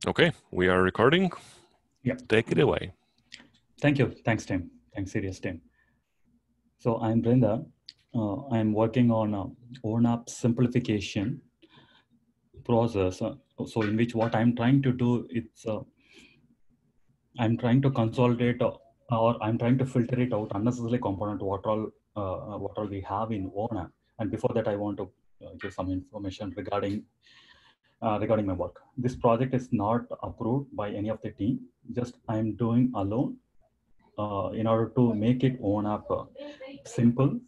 Okay, we are recording. Yeah. Take it away. Thank you. Thanks, Tim. Thanks, serious Tim. So I'm Brenda. I'm working on a ONAP simplification process. So in which what I'm trying to do, I'm trying to consolidate or I'm trying to filter it out unnecessarily component what all we have in ONAP. And before that, I want to give some information regarding my work. This project is not approved by any of the team. Just I'm doing alone in order to make it ONAP simple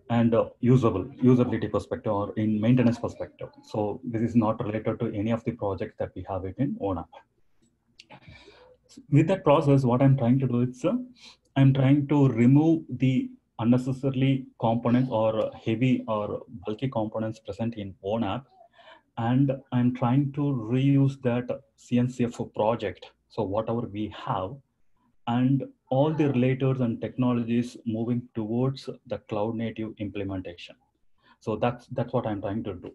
and usability perspective or in maintenance perspective. So this is not related to any of the projects that we have it in ONAP. With that process, what I'm trying to do is I'm trying to remove the unnecessarily components or heavy or bulky components present in ONAP, and I'm trying to reuse that CNCF project. So whatever we have, and all the relators and technologies moving towards the cloud native implementation. So that's what I'm trying to do.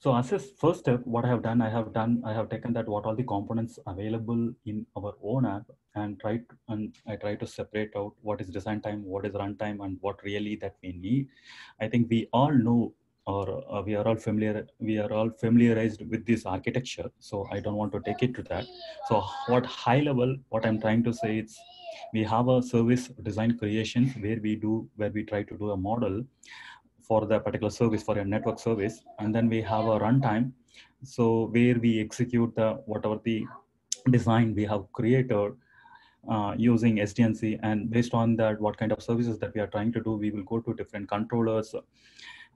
So as a first step, what I have taken that what all the components available in our own app and I try to separate out what is design time, what is runtime, and what really that we need. I think we all know, or we are all familiarized with this architecture. So I don't want to take it to that. So what high level, what I'm trying to say is, we have a service design creations where we try to do a model for the particular service, for a network service, and then we have a runtime, so where we execute the whatever the design we have created using SDNC, and based on that what kind of services that we are trying to do, we will go to different controllers,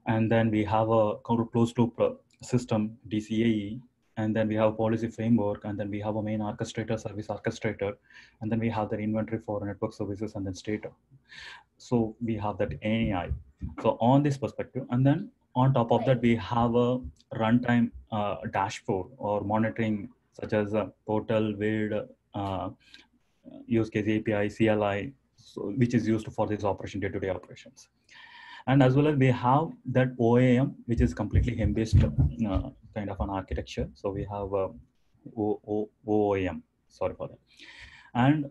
and then we have a closed loop system, DCAE, and then we have policy framework, and then we have a main orchestrator, service orchestrator, and then we have the inventory for network services, and then state. So we have that AI. So on this perspective, and then on top of that, we have a runtime dashboard or monitoring, such as a portal, VID, use case API, CLI, so, which is used for this operation, day-to-day operations. And as well as we have that OAM, which is completely HEM-based kind of an architecture. So we have OAM, sorry for that. And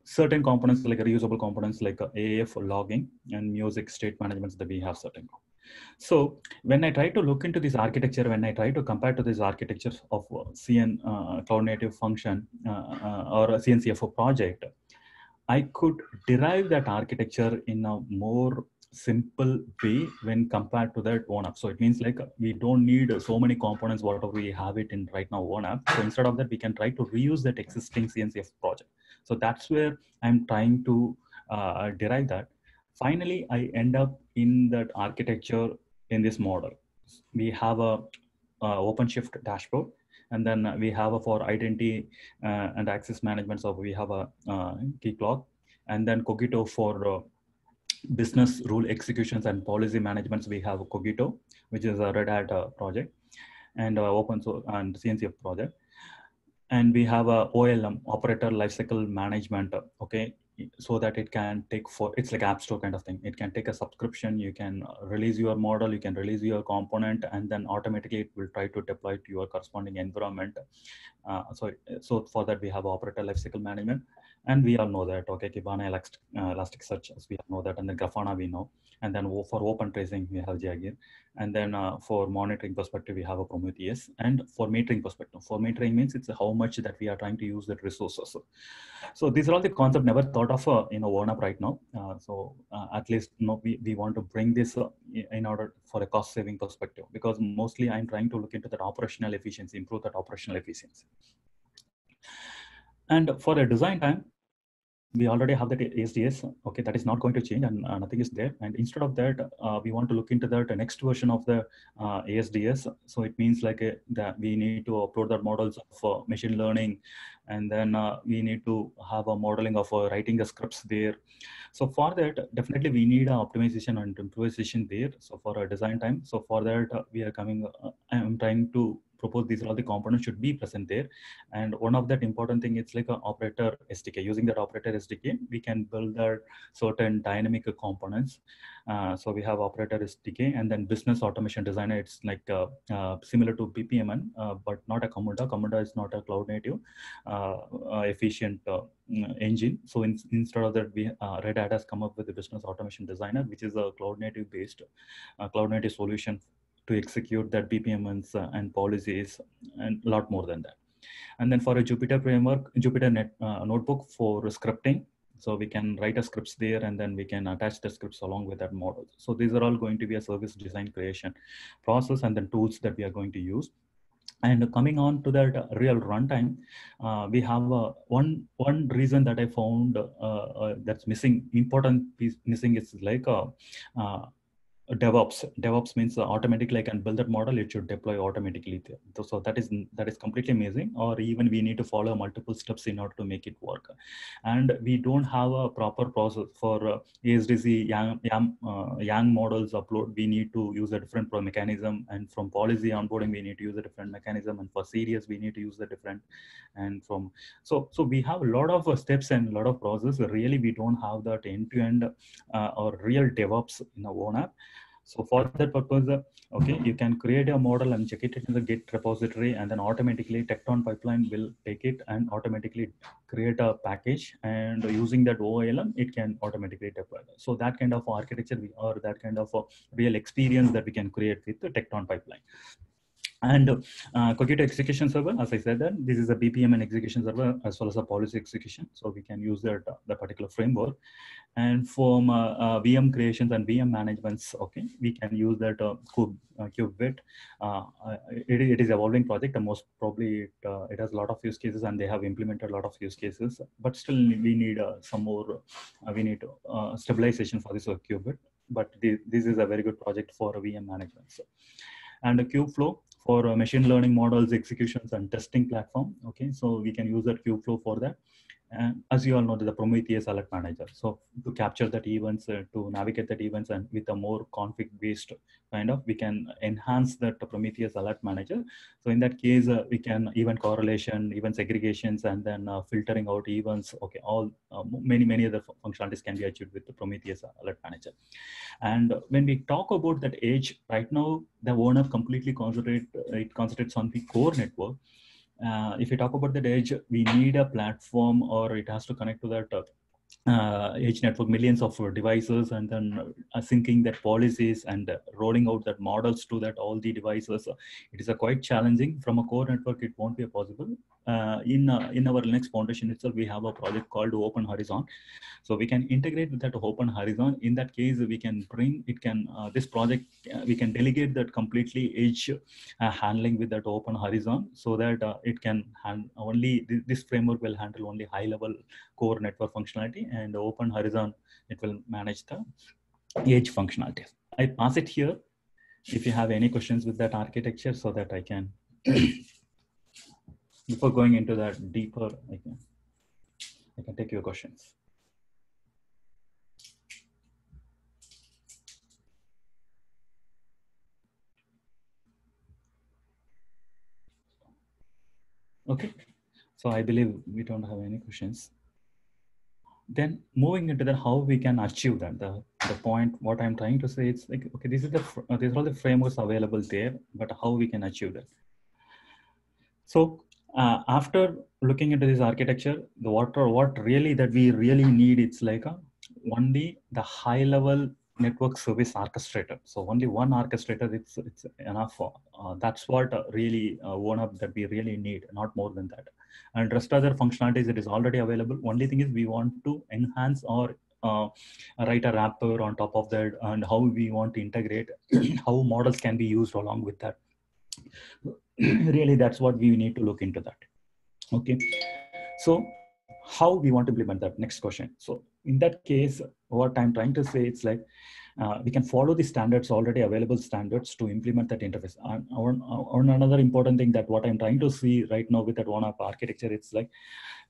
certain components like reusable components like AAF logging and music state management that we have certain. So when I try to look into this architecture, when I try to compare to this architecture of CN Cloud Native Function or a CNCFO project, I could derive that architecture in a more simple way when compared to that ONAP. So it means like we don't need so many components, whatever we have it in right now ONAP. So instead of that, we can try to reuse that existing CNCF project. So that's where I'm trying to derive that. Finally, I end up in that architecture in this model. We have a OpenShift dashboard, and then we have a for identity and access management. So we have a Keycloak, and then Cogito for business rule executions and policy managements. We have Cogito, which is a Red Hat project, and open source and CNCF project. And we have a OLM, operator lifecycle management. Okay, so that it can take it's like app store kind of thing. It can take a subscription, you can release your model, you can release your component, and then automatically it will try to deploy to your corresponding environment. So for that we have operator lifecycle management, and we all know that, okay, Kibana, Elasticsearch, as we all know that, and then Grafana we know, and then for open tracing we have Jaeger, and then for monitoring perspective we have a Prometheus, and for metering perspective, for metering means it's how much that we are trying to use that resources. So these are all the concepts never thought of ONAP right now. At least we want to bring this in order for a cost saving perspective, because mostly I'm trying to look into that operational efficiency, improve that operational efficiency. And for a design time, we already have that ASDS. Okay, that is not going to change, and nothing is there. And instead of that, we want to look into that next version of the ASDS. So it means like that we need to upload the models of machine learning, and then we need to have a modeling of writing the scripts there. So for that, definitely we need optimization and improvisation there. So for a design time, so for that we are coming. I'm trying to propose these are all the components should be present there. And one of that important thing, it's like an operator SDK. Using that operator SDK, we can build that certain dynamic components. So we have operator SDK, and then business automation designer. It's like similar to BPMN, but not a Camunda. Camunda is not a cloud native efficient engine. So instead of that, we Red Hat has come up with the business automation designer, which is a cloud native based cloud native solution to execute that BPMNs and policies and a lot more than that. And then for a Jupyter framework, Jupyter notebook for scripting. So we can write a scripts there, and then we can attach the scripts along with that model. So these are all going to be a service design creation process, and then tools that we are going to use. And coming on to that real runtime, we have one reason that I found that's missing, important piece missing is like DevOps. DevOps means automatically I can build that model, it should deploy automatically there. So that is completely amazing. Or even we need to follow multiple steps in order to make it work. And we don't have a proper process for ASDC YANG models upload. We need to use a different mechanism, and from policy onboarding we need to use a different mechanism, and for serious we need to use a different. And from so we have a lot of steps and a lot of process. Really, we don't have that end-to-end or real DevOps in our own app. So for that purpose, okay, you can create a model and check it in the Git repository, and then automatically Tecton pipeline will take it and automatically create a package, and using that OILM, it can automatically deploy that. So that kind of architecture or that kind of real experience that we can create with the Tecton pipeline. And Cogito execution server, as I said, that this is a BPMN execution server as well as a policy execution. So we can use that the particular framework. And from VM creations and VM managements, okay, we can use that KubeVirt. It is evolving project, and most probably it has a lot of use cases, and they have implemented a lot of use cases. But still, we need some more. We need stabilization for this KubeVirt. But this is a very good project for VM management. So. And a Kubeflow for machine learning models, executions, and testing platform. Okay, so we can use that Kubeflow for that. And as you all know, the Prometheus Alert Manager. So to capture that events, to navigate that events, and with a more config-based kind of, we can enhance that Prometheus Alert Manager. So in that case, we can event correlation, event segregations, and then filtering out events. Okay, all many other functionalities can be achieved with the Prometheus Alert Manager. And when we talk about that edge, right now the owner completely concentrates on the core network. If we talk about the edge, we need a platform, or it has to connect to that edge network, millions of devices, and then syncing that policies and rolling out that models to that all the devices. It is quite challenging. From a core network, it won't be possible. In our Linux Foundation itself, we have a project called Open Horizon. So we can integrate with that Open Horizon. In that case, we can bring, this project, we can delegate that completely edge handling with that Open Horizon, so that it can only, this framework will handle only high level core network functionality, and Open Horizon, it will manage the edge functionality. I pass it here. If you have any questions with that architecture, so that I can, before going into that deeper, I can take your questions. Okay, so I believe we don't have any questions. Then moving into the how we can achieve that, the point, what I'm trying to say, it's like, okay, these are all the frameworks available there, but how we can achieve that. So after looking into this architecture, what really that we really need, it's like only the high level network service orchestrator. So only one orchestrator, it's enough. That's what really one up that we really need, not more than that. And rest other functionalities, it is already available. Only thing is we want to enhance or write a wrapper on top of that, and how we want to integrate, how models can be used along with that. Really, that's what we need to look into that. Okay, so how we want to implement that, next question. So in that case, what I'm trying to say, it's like we can follow the standards, already available standards, to implement that interface. On another important thing, that what I'm trying to see right now with that OneApp architecture, it's like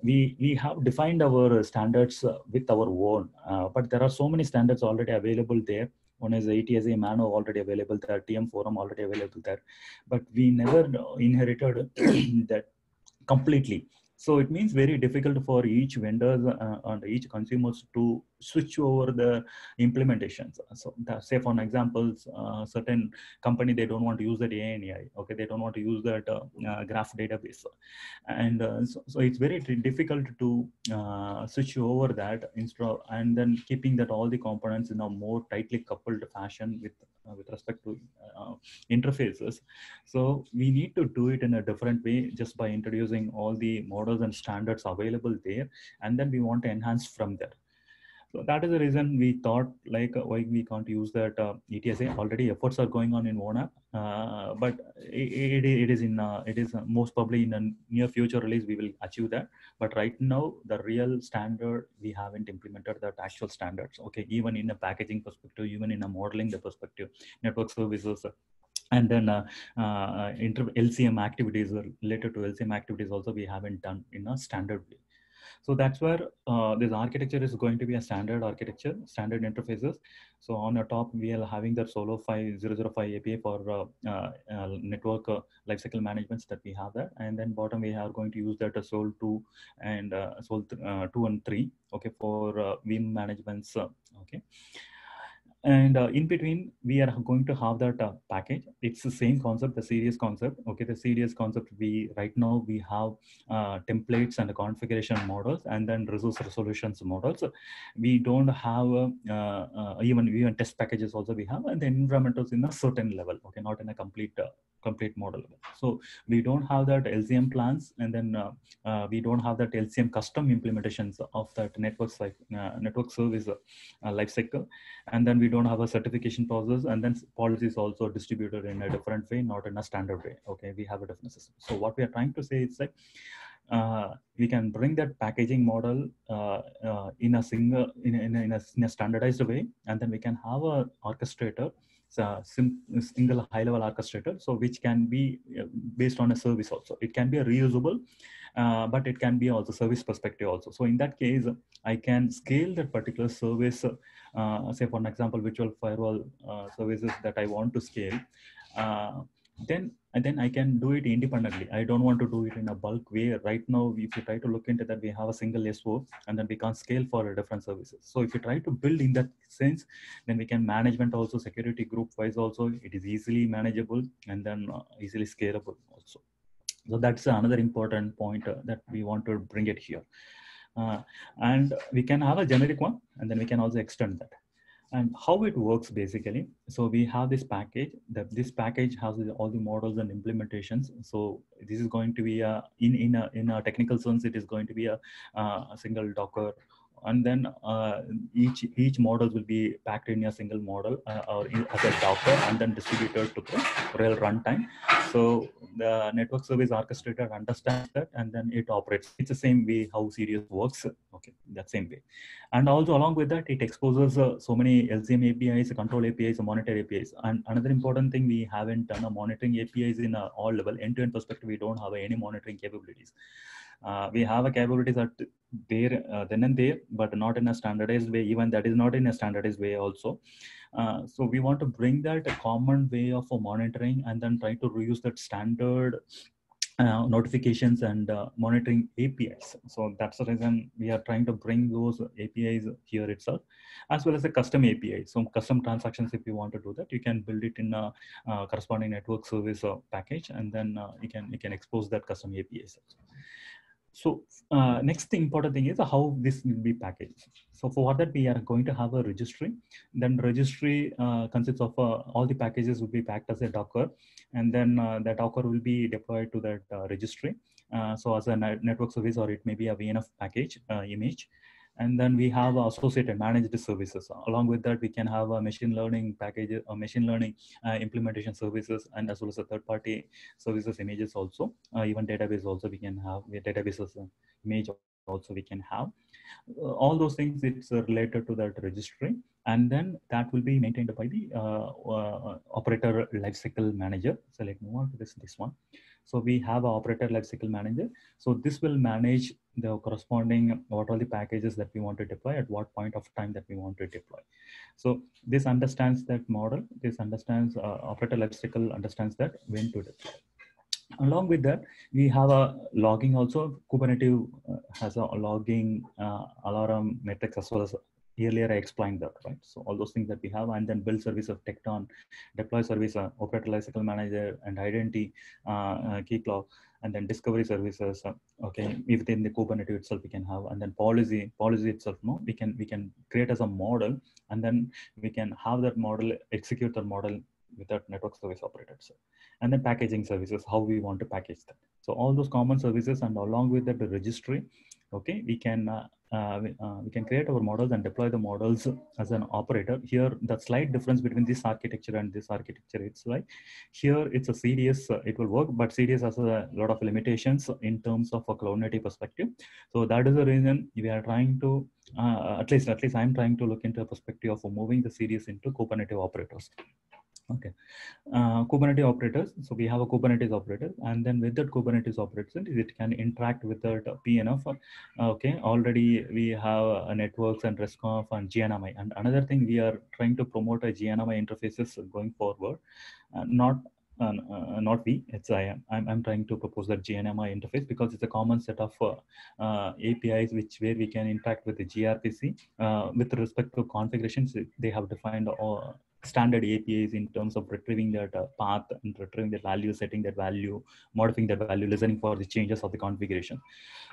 we have defined our standards with our own, but there are so many standards already available there. One is ETSA Mano already available there, TM Forum already available there, but we never inherited that completely. So it means very difficult for each vendors and each consumers to switch over the implementations. So that, say for examples, certain company, they don't want to use that AI, okay, they don't want to use that graph database, and so it's very difficult to switch over that instead of, and then keeping that all the components in a more tightly coupled fashion with respect to interfaces. So we need to do it in a different way, just by introducing all the models and standards available there, and then we want to enhance from there. So that is the reason we thought like why we can't use that ETSA. Already efforts are going on in ONAP, but it is most probably in a near future release we will achieve that. But right now the real standard, we haven't implemented that actual standards. Okay, even in a packaging perspective, even in a modeling the perspective, network services. And then LCM activities related to LCM activities also we haven't done in a standard way. So that's where this architecture is going to be a standard architecture, standard interfaces. So on the top, we are having the Solo 5005 API for network lifecycle managements that we have there. And then bottom, we are going to use that Sol 2 and Sol 2 and 3, okay, for VM managements, okay. And in between, we are going to have that package. It's the same concept, the CDS concept. Okay, the CDS concept, we right now we have templates and configuration models, and then resource resolutions models. We don't have even test packages also we have, and the environmentals in a certain level. Okay, not in a complete model. So we don't have that LCM plans, and then we don't have that LCM custom implementations of that network service lifecycle. And then we don't have a certification process, and then policies also distributed in a different way, not in a standard way. Okay, we have a different system. So what we are trying to say is like we can bring that packaging model in a standardized way, and then we can have a orchestrator, single high-level orchestrator, so which can be based on a service also. It can be a reusable, but it can be also service perspective also. So in that case, I can scale that particular service, say for an example, virtual firewall services that I want to scale. Then I can do it independently. I don't want to do it in a bulk way. Right now, if you try to look into that, we have a single SO, and then we can't scale for different services. So if you try to build in that sense, then we can management also, security group wise also, it is easily manageable, and then easily scalable also. So that's another important point that we want to bring it here. And we can have a generic one, and then we can also extend that. And how it works basically, so we have this package, that this package has all the models and implementations. So this is going to be in a technical sense, it is going to be a single Docker, and then each model will be packed in a single model or as a Docker, and then distributed to the real runtime. So the network service orchestrator understands that, and then it operates. It's the same way how CDS works. Okay, that same way. And also along with that, it exposes so many LCM APIs, control APIs, monitor APIs. And another important thing, we haven't done a monitoring APIs in all level. End-to-end perspective, we don't have any monitoring capabilities. We have a capabilities at there then and there, but not in a standardized way. Even that is not in a standardized way also. So we want to bring that a common way of monitoring, and then try to reuse that standard notifications and monitoring APIs. So that's the reason we are trying to bring those APIs here itself, as well as the custom API. So custom transactions, if you want to do that, you can build it in a corresponding network service package, and then you can expose that custom APIs. So next important thing is how this will be packaged. So for that, we are going to have a registry. Then registry consists of all the packages will be packed as a Docker, and then that Docker will be deployed to that registry. So as a network service, or it may be a VNF package image. And then we have associated managed services. Along with that, we can have a machine learning package, machine learning implementation services, and as well as a third-party services images also. Even database also we can have, databases image also we can have. All those things, it's related to that registry, and then that will be maintained by the operator lifecycle manager. So let's move on to this one. So we have an operator lifecycle manager. So this will manage the corresponding, what are the packages that we want to deploy at what point of time that we want to deploy. So this understands that model, this understands operator lifecycle understands that when to deploy. Along with that, we have a logging also. Kubernetes has a logging alarm metrics as well as earlier I explained that, right? So all those things that we have, and then build service of Tekton, deploy service, operator lifecycle manager, and identity, key clock, and then discovery services. Okay, within the Kubernetes itself we can have, and then policy itself. No, we can create as a model, and then we can have that model execute the model without network service operators. And then packaging services, how we want to package that. So all those common services, and along with that the registry, okay, we can create our models and deploy the models as an operator. Here, the slight difference between this architecture and this architecture, it's like here it's a CDS, it will work, but CDS has a lot of limitations in terms of a cloud native perspective. So that is the reason we are trying to, at least I'm trying to look into a perspective of moving the CDS into Kubernetes operators. Okay, Kubernetes operators. So we have a Kubernetes operator, and then with that Kubernetes operator, it can interact with that PNF. Okay, already we have networks and RESTconf and GNMI. And another thing, we are trying to promote a GNMI interfaces going forward. Not we. It's I'm trying to propose that GNMI interface because it's a common set of APIs where we can interact with the gRPC with respect to configurations. They have defined standard APIs in terms of retrieving that path and retrieving that value, setting that value, modifying that value, listening for the changes of the configuration.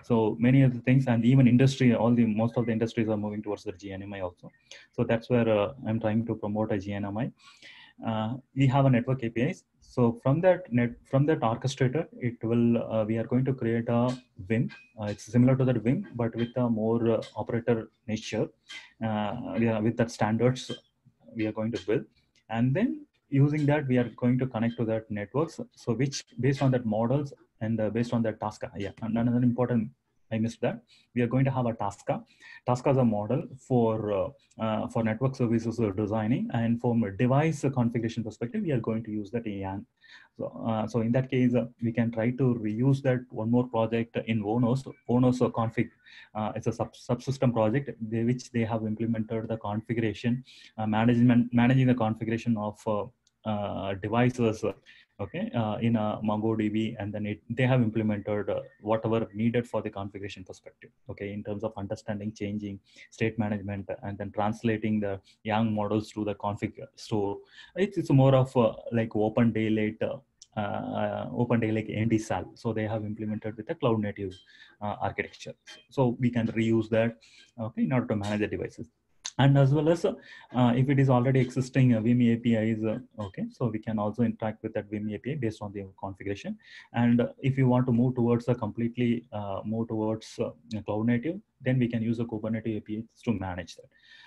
So many of the things, and even industry, most of the industries are moving towards the GNMI also. So that's where I'm trying to promote a GNMI. We have a network APIs. So from that orchestrator, it will we are going to create a Vim. It's similar to that Vim, but with a more operator nature. With that standards we are going to build, and then using that we are going to connect to that networks. So which based on that models and based on that Tasca. Yeah, and another important, I missed that. We are going to have a Tasca. Tasca is a model for network services designing, and from a device configuration perspective, we are going to use that YAN. So in that case, we can try to reuse that one more project in Onos config. It's a subsystem project which they have implemented the configuration, managing the configuration of devices. Okay, in a MongoDB, and then they have implemented whatever needed for the configuration perspective. Okay, in terms of understanding, changing state management, and then translating the YANG models to the config store. It's more of like open daylight NT-SAL. So they have implemented with a cloud native architecture. So we can reuse that, okay, in order to manage the devices. And as well as if it is already existing Vim APIs, okay, so we can also interact with that Vim API based on the configuration. And if you want to move towards a completely cloud native, then we can use the Kubernetes APIs to manage that.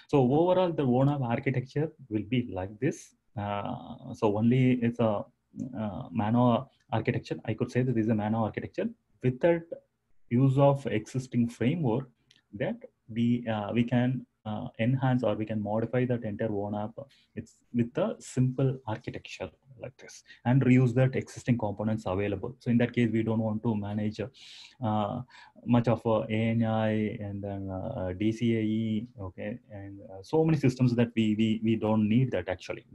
So overall, the ONAP architecture will be like this. So only it's a Mano architecture. I could say that this is a Mano architecture with that use of existing framework that we can enhance, or we can modify that entire ONAP. It's with a simple architecture like this, and reuse that existing components available. So in that case, we don't want to manage much of ANI and then DCAE, okay, and so many systems that we don't need that actually.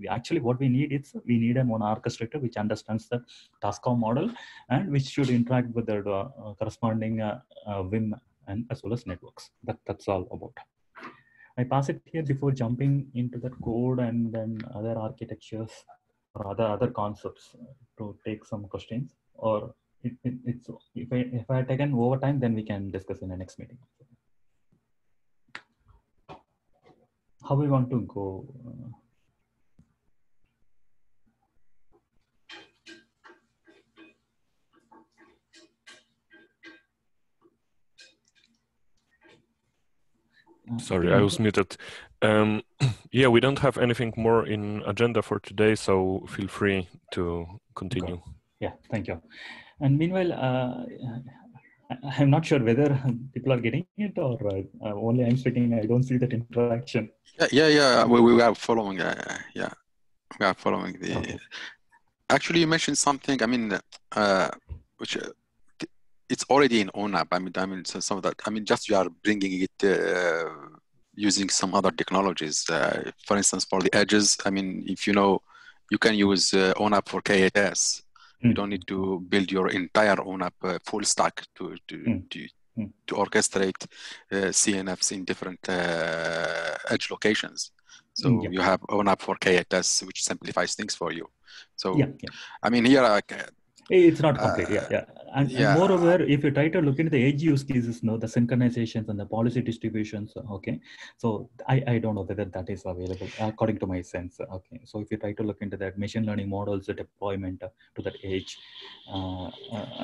What we need is we need one orchestrator which understands the Tasca model and which should interact with the corresponding Vim and as well as networks. That's all about. I pass it here before jumping into the code and then other architectures or other concepts to take some questions. Or it's if I taken over time, then we can discuss in the next meeting. How we want to go? Sorry, I was muted. Yeah, we don't have anything more in agenda for today, so feel free to continue. Okay. Yeah, thank you. And meanwhile, I'm not sure whether people are getting it or only I'm speaking. I don't see that interaction. Yeah. We are following. Yeah, we are following the. Okay. Actually, you mentioned something. I mean, which it's already in ONAP. I mean, so some of that. I mean, just you are bringing it using some other technologies. For instance, for the edges. I mean, if you know, you can use ONAP for K8s. You don't need to build your entire ONAP full stack to orchestrate CNFs in different edge locations. So you have ONAP for K8s, which simplifies things for you. So I mean, here it's not complete. And moreover, if you try to look into the edge use cases, the synchronizations and the policy distributions, okay. So I don't know whether that is available according to my sense. Okay. So if you try to look into that machine learning models, the deployment to that edge,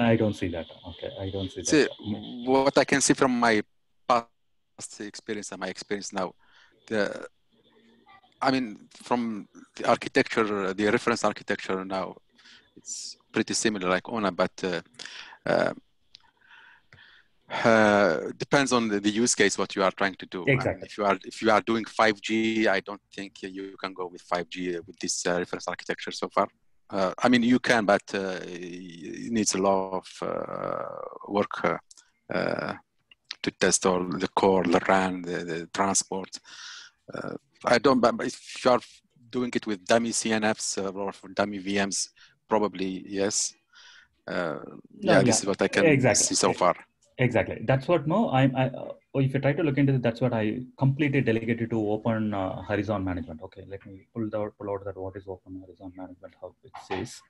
I don't see that. Okay. I don't see that. What I can see from my past experience and my experience now, I mean, from the architecture, the reference architecture now, it's pretty similar like ONAP, but depends on the use case what you are trying to do. Exactly. I mean, if you are doing 5G, I don't think you can go with 5G with this reference architecture so far. I mean, you can, but it needs a lot of work to test all the core, the RAN, the transport. I don't. But if you are doing it with dummy CNFs or dummy VMs, probably yes. This is what I can see so far. Exactly. That's what if you try to look into it, that's what I completely delegated to Open Horizon Management. Okay, let me pull out that what is Open Horizon Management, how it says.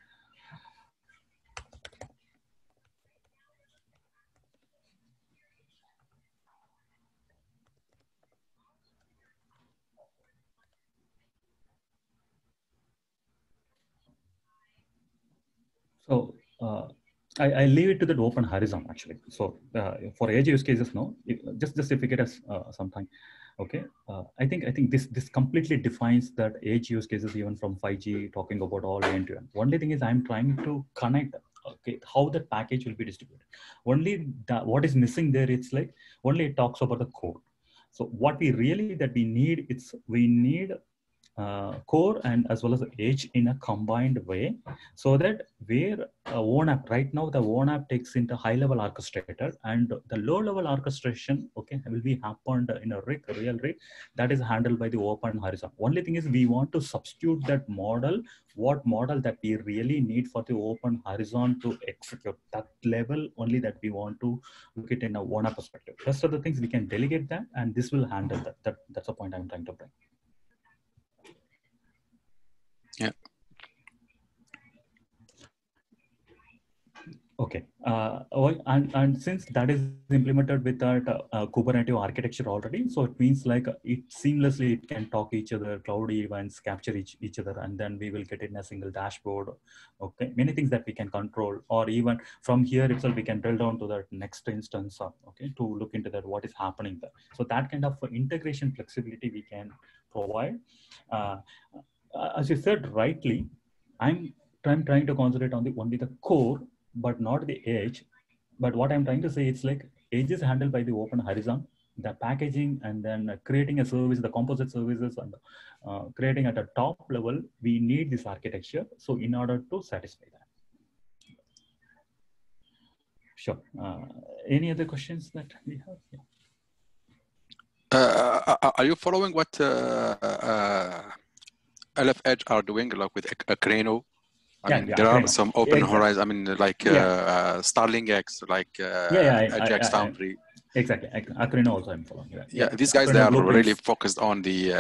So I leave it to that Open Horizon actually. So for edge use cases, just if you get us some time. Okay, I think this completely defines that edge use cases even from 5G, talking about all end-to-end. Only thing is I'm trying to connect how that package will be distributed. Only what is missing there, it's like only it talks about the core. So what we need, we need core and as well as edge in a combined way, so that where ONAP right now, the ONAP takes into high-level orchestrator, and the low-level orchestration, okay, will be happened in a real rig that is handled by the Open Horizon. Only thing is we want to substitute that model, what model that we really need for the Open Horizon to execute that level, only that we want to look at in a ONAP perspective. Rest of the things we can delegate that, and this will handle that. That's the point I'm trying to bring. Yeah. Okay. And since that is implemented with that Kubernetes architecture already, so it means like it seamlessly it can talk each other, cloud events, capture each other, and then we will get in a single dashboard. Okay, many things that we can control, or even from here itself we can drill down to that next instance. Okay, to look into that what is happening there. So that kind of integration flexibility we can provide. As you said rightly, I'm trying to concentrate on only the core, but not the edge. But what I'm trying to say, it's like edge is handled by the Open Horizon, the packaging, and then creating a service, the composite services, and creating at a top level, we need this architecture. So in order to satisfy that. Sure. Any other questions that we have? Yeah. Are you following what LF Edge are doing, like with Akraino? I mean, there are some Open Horizon. I mean, like Starling X, like Edge Foundry. Exactly. Akraino also I'm following. Yeah, these guys, they are really focused on the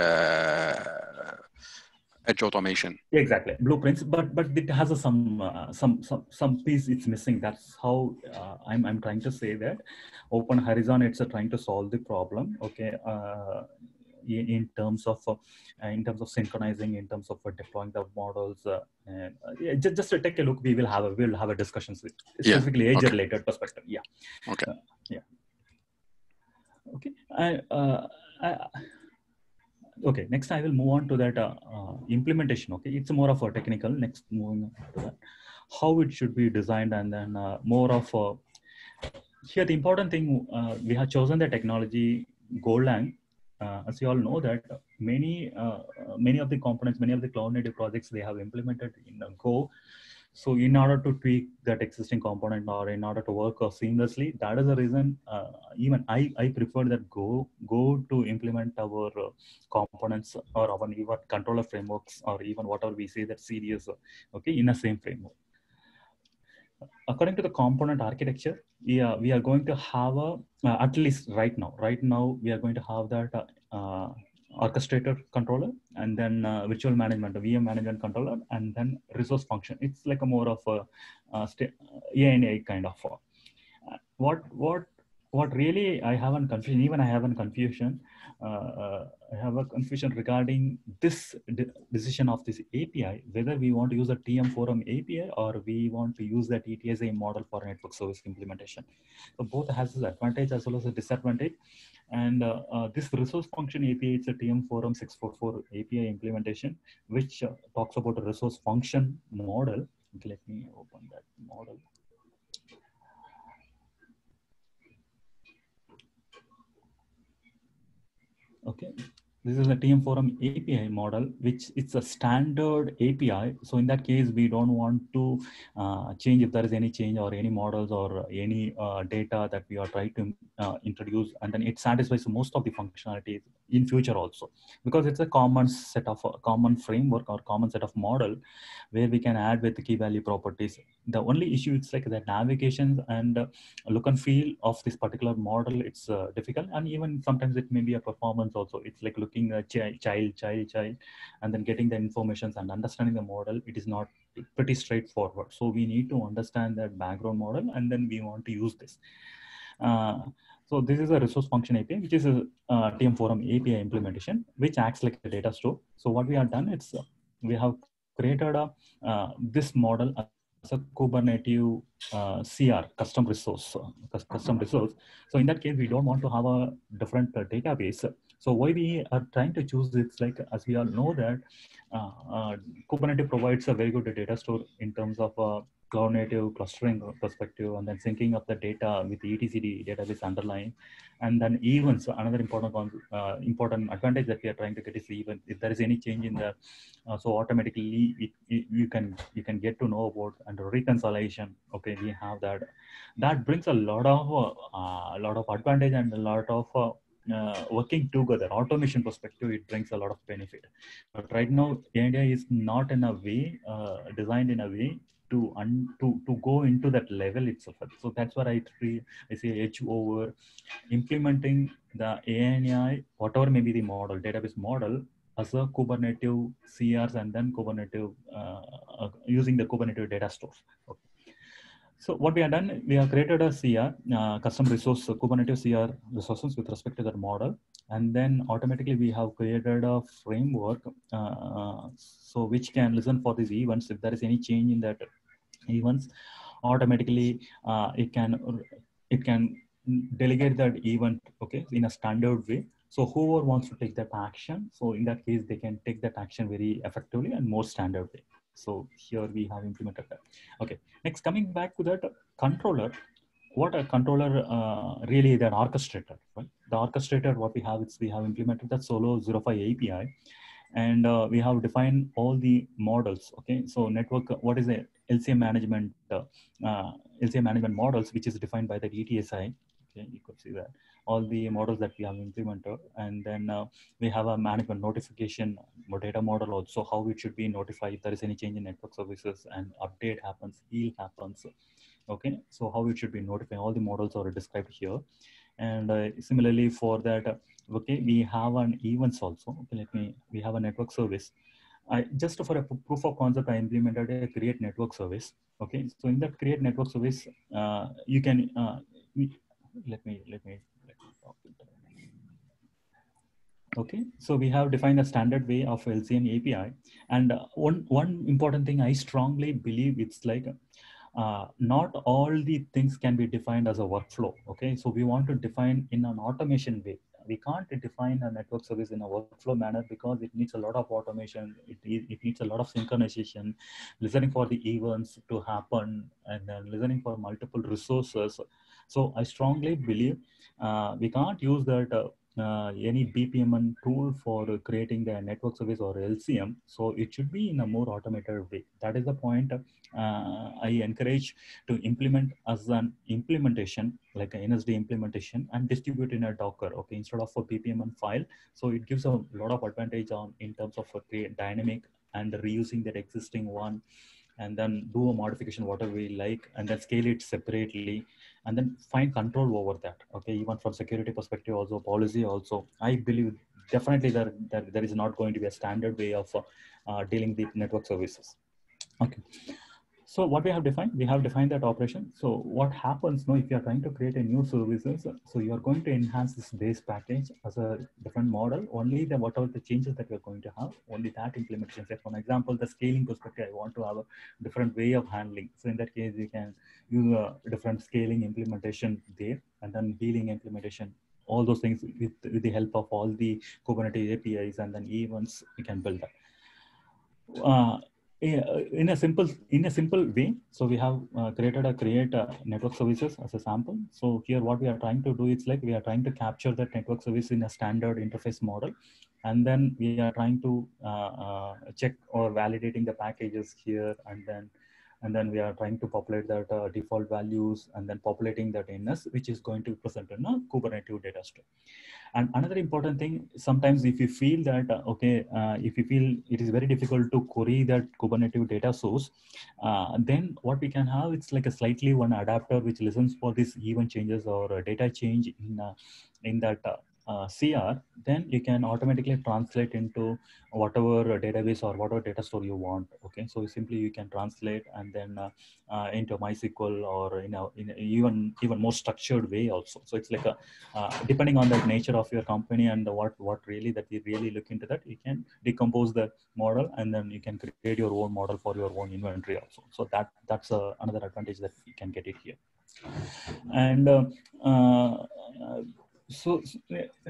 edge automation. Exactly, blueprints, but it has some piece it's missing. That's how I'm trying to say that Open Horizon, it's trying to solve the problem. Okay. In terms of synchronizing, in terms of deploying the models, just to take a look, we'll have a discussion with specifically edge related perspective. Yeah. Okay. Okay. Okay. Next, I will move on to that implementation. Okay, it's more of a technical. Next, moving on to that, how it should be designed, and then more of here the important thing, we have chosen the technology Golang. As you all know that many of the components, many of the cloud native projects, they have implemented in Go. So in order to tweak that existing component or in order to work seamlessly, that is the reason even I prefer that go to implement our components or our even controller frameworks or even whatever we say that CDS, okay, in the same framework. According to the component architecture, we are going to have a, at least right now, we are going to have that orchestrator controller, and then virtual management, VM management controller, and then resource function. It's like a more of a ANA kind of. What really I have a confusion, even I have a confusion, I have a confusion regarding this decision of this API, whether we want to use a TM Forum API or we want to use that ETSA model for network service implementation. So both has its advantage as well as a disadvantage. And this resource function API, it's a TM Forum 644 API implementation, which talks about a resource function model. Okay, let me open that model. Okay, this is a TM Forum API model, which it's a standard API. So in that case, we don't want to change if there is any change or any models or any data that we are trying to introduce, and then it satisfies most of the functionalities in future also, because it's a common set of common framework or common set of model where we can add with the key value properties. The only issue it's like the navigation and look and feel of this particular model. It's difficult, and even sometimes it may be a performance also. It's like looking at child, and then getting the information and understanding the model. It is not pretty straightforward. So we need to understand that background model, and then we want to use this. So this is a resource function API, which is a TM Forum API implementation, which acts like a data store. So what we have done, it's we have created this model as a Kubernetes CR, custom resource. So in that case, we don't want to have a different database. So why we are trying to choose it's like, as we all know that Kubernetes provides a very good data store in terms of cloud native clustering perspective, and then syncing up the data with the etcd database underlying, and then events. Another important advantage that we are trying to get is even if there is any change in the so automatically you can get to know about and reconciliation. Okay, we have that brings a lot of advantage and a lot of working together automation perspective. It brings a lot of benefit, but right now India is not in a way designed in a way to go into that level itself. So that's what I say edge over implementing the ANI, whatever may be the model, database model, as a Kubernetes CRs, and then Kubernetes using the Kubernetes data stores. Okay. So what we have done, we have created a CR, custom resource, Kubernetes CR resources with respect to that model. And then automatically we have created a framework, so which can listen for these events. If there is any change in that events, automatically it can delegate that event, okay, in a standard way. So whoever wants to take that action, so in that case, they can take that action very effectively and more standard way. So here we have implemented that. Okay, next coming back to that controller, what a controller really that orchestrator, right? The orchestrator, what we have is we have implemented that Solo 05 API, and we have defined all the models. Okay, so network, what is the LCM management models, which is defined by the ETSI. Okay, you could see that all the models that we have implemented, and then we have a management notification data model also, how it should be notified if there is any change in network services and update happens, heal happens. Okay, so how it should be notified, all the models are described here. And similarly for that, okay, we have an events also. Okay, we have a network service. Just for a proof of concept, I implemented a create network service. Okay, so in that create network service, you can let me talk with that. Okay, so we have defined a standard way of LCM API, and one important thing I strongly believe, it's like not all the things can be defined as a workflow. Okay, so we want to define in an automation way. We can't define a network service in a workflow manner because it needs a lot of automation. It needs a lot of synchronization, listening for the events to happen, and then listening for multiple resources. So I strongly believe we can't use that any BPMN tool for creating the network service or LCM. So it should be in a more automated way. That is the point I encourage to implement as an implementation, like an NSD implementation, and distribute in a Docker, okay, instead of a BPMN file. So it gives a lot of advantage on in terms of create dynamic and reusing that existing one, and then do a modification whatever we like, and then scale it separately, and then find control over that, okay, even from security perspective, also policy also. I believe definitely that there is not going to be a standard way of dealing with network services. Okay, so what we have defined that operation. So what happens now if you are trying to create a new services, so you are going to enhance this base package as a different model, only the whatever the changes that we are going to have, only that implementation. Say for example, the scaling perspective, I want to have a different way of handling. So in that case, you can use a different scaling implementation there, and then healing implementation, all those things with the help of all the Kubernetes APIs and then events, we can build that. In a simple way. So we have create network services as a sample. So here what we are trying to do is like we are trying to capture that network service in a standard interface model, and then we are trying to check or validating the packages here, and then we are trying to populate that default values, and then populating that NS, which is going to present in a Kubernetes data stream. And another important thing, sometimes if you feel that, if you feel it is very difficult to query that Kubernetes data source, then what we can have, it's like a slightly one adapter which listens for these event changes or data change in that CR, then you can automatically translate into whatever database or whatever data store you want. Okay, so simply you can translate and then into MySQL or in a even more structured way also. So it's like a depending on the nature of your company and what really that you really look into that, you can decompose the model and then you can create your own model for your own inventory also. So that's another advantage that you can get it here. And so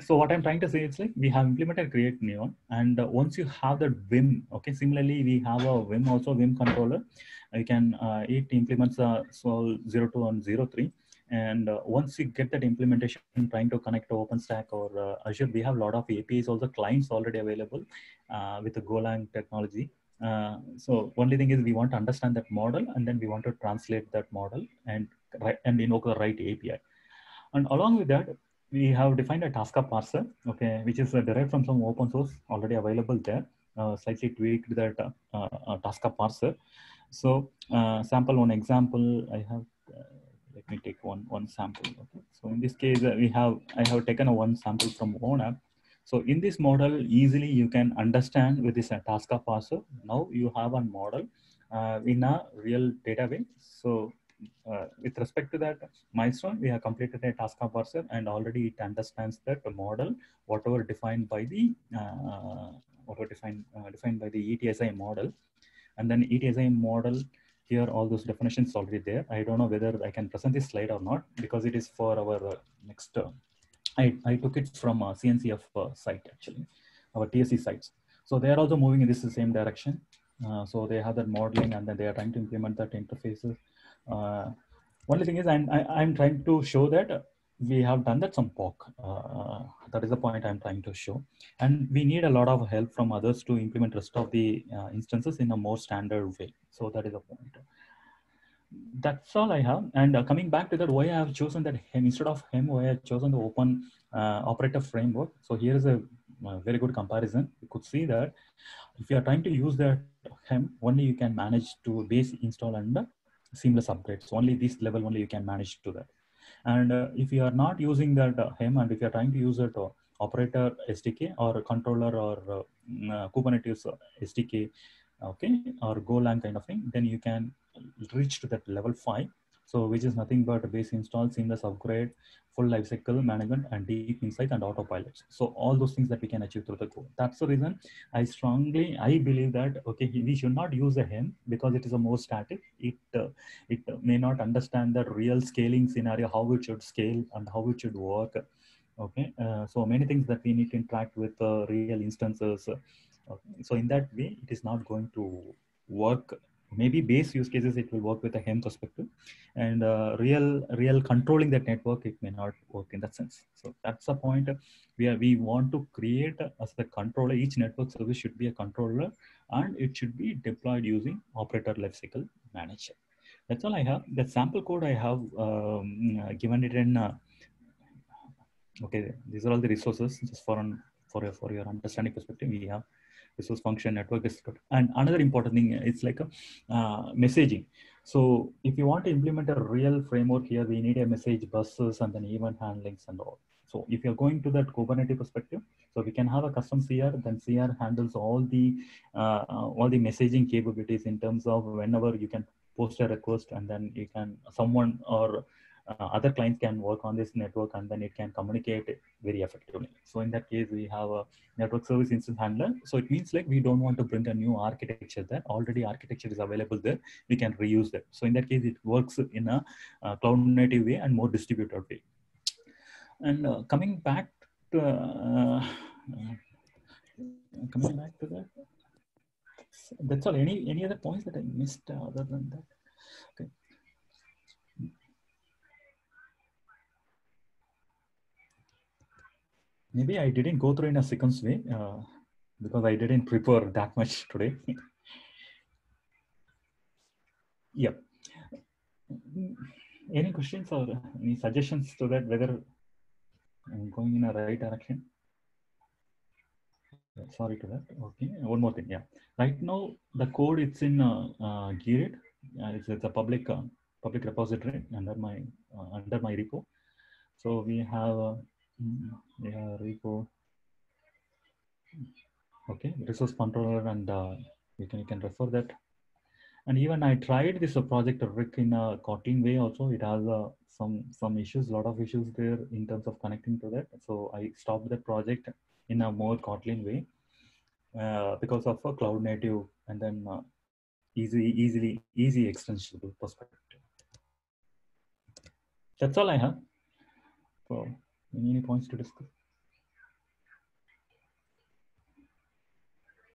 what I'm trying to say is like we have implemented create neon, and once you have that Vim, okay, similarly we have a Vim also, Vim controller. You can it implements so 02 and 03. And once you get that implementation, trying to connect to OpenStack or Azure, we have a lot of APIs, also clients already available with the Golang technology. So only thing is we want to understand that model, and then we want to translate that model and invoke the right API. And along with that, we have defined a Tasca parser, okay, which is derived from some open source already available there. Slightly tweaked that Tasca parser. So sample one example I have. Let me take one sample. Okay. So in this case, I have taken a one sample from ONAP. So in this model, easily you can understand with this Tasca parser. Now you have a model in a real database. So with respect to that milestone, we have completed a Tasca parser, and already it understands that the model, whatever defined by the defined by the ETSI model, and then ETSI model. Here, all those definitions already there. I don't know whether I can present this slide or not, because it is for our next. I took it from CNCF site actually, our TSC sites. So they are also moving in this same direction. So they have that modeling, and then they are trying to implement that interfaces. Only thing is, I'm trying to show that we have done that some POC. That is the point I'm trying to show. And we need a lot of help from others to implement rest of the instances in a more standard way. So that is the point. That's all I have. And coming back to that, why I have chosen that HEM instead of HEM, why I have chosen the open operator framework. So here is a very good comparison. You could see that if you are trying to use that HEM, only you can manage to base install and seamless upgrades. Only this level only you can manage to that. And if you are not using that HEM, and if you are trying to use that operator SDK or controller or Kubernetes SDK, okay, or Golang kind of thing, then you can reach to that level 5. So which is nothing but base install, seamless upgrade, full lifecycle management, and deep insight and autopilots. So all those things that we can achieve through the code. That's the reason I believe that, okay, we should not use a HEM because it is a more static. It may not understand the real scaling scenario, how it should scale and how it should work. Okay, so many things that we need to interact with real instances. Okay. So in that way, it is not going to work maybe base use cases it will work with a hem perspective, and real controlling that network it may not work in that sense. So that's the point. We want to create as a controller. Each network service should be a controller, and it should be deployed using operator lifecycle manager. That's all I have. The sample code I have given it in. Okay, these are all the resources just for your understanding perspective. We have resource function, network descriptor, and another important thing, it's like a messaging. So if you want to implement a real framework here, we need a message buses and then event handlings and all. So if you're going to that Kubernetes perspective, so we can have a custom CR, then CR handles all the messaging capabilities in terms of whenever you can post a request, and then you can someone or other clients can work on this network, and then it can communicate very effectively. So in that case, we have a network service instance handler. So it means like we don't want to bring a new architecture there. Already architecture is available there. We can reuse that. So in that case, it works in a cloud native way and more distributed way. And coming back to that, that's all. Any other points that I missed other than that? Okay. Maybe I didn't go through in a sequence way because I didn't prepare that much today. Yeah. Any questions or any suggestions to that, whether I'm going in a right direction? Sorry to that. Okay. One more thing. Yeah. Right now, the code it's in Git. It's a public repository under my repo. So we have repo. Okay, resource controller, and you can refer that. And even I tried this project Rick in a Kotlin way also. It has some issues, a lot of issues there in terms of connecting to that. So I stopped the project in a more Kotlin way because of a cloud native and then easy extensible perspective. That's all I have. So any points to discuss?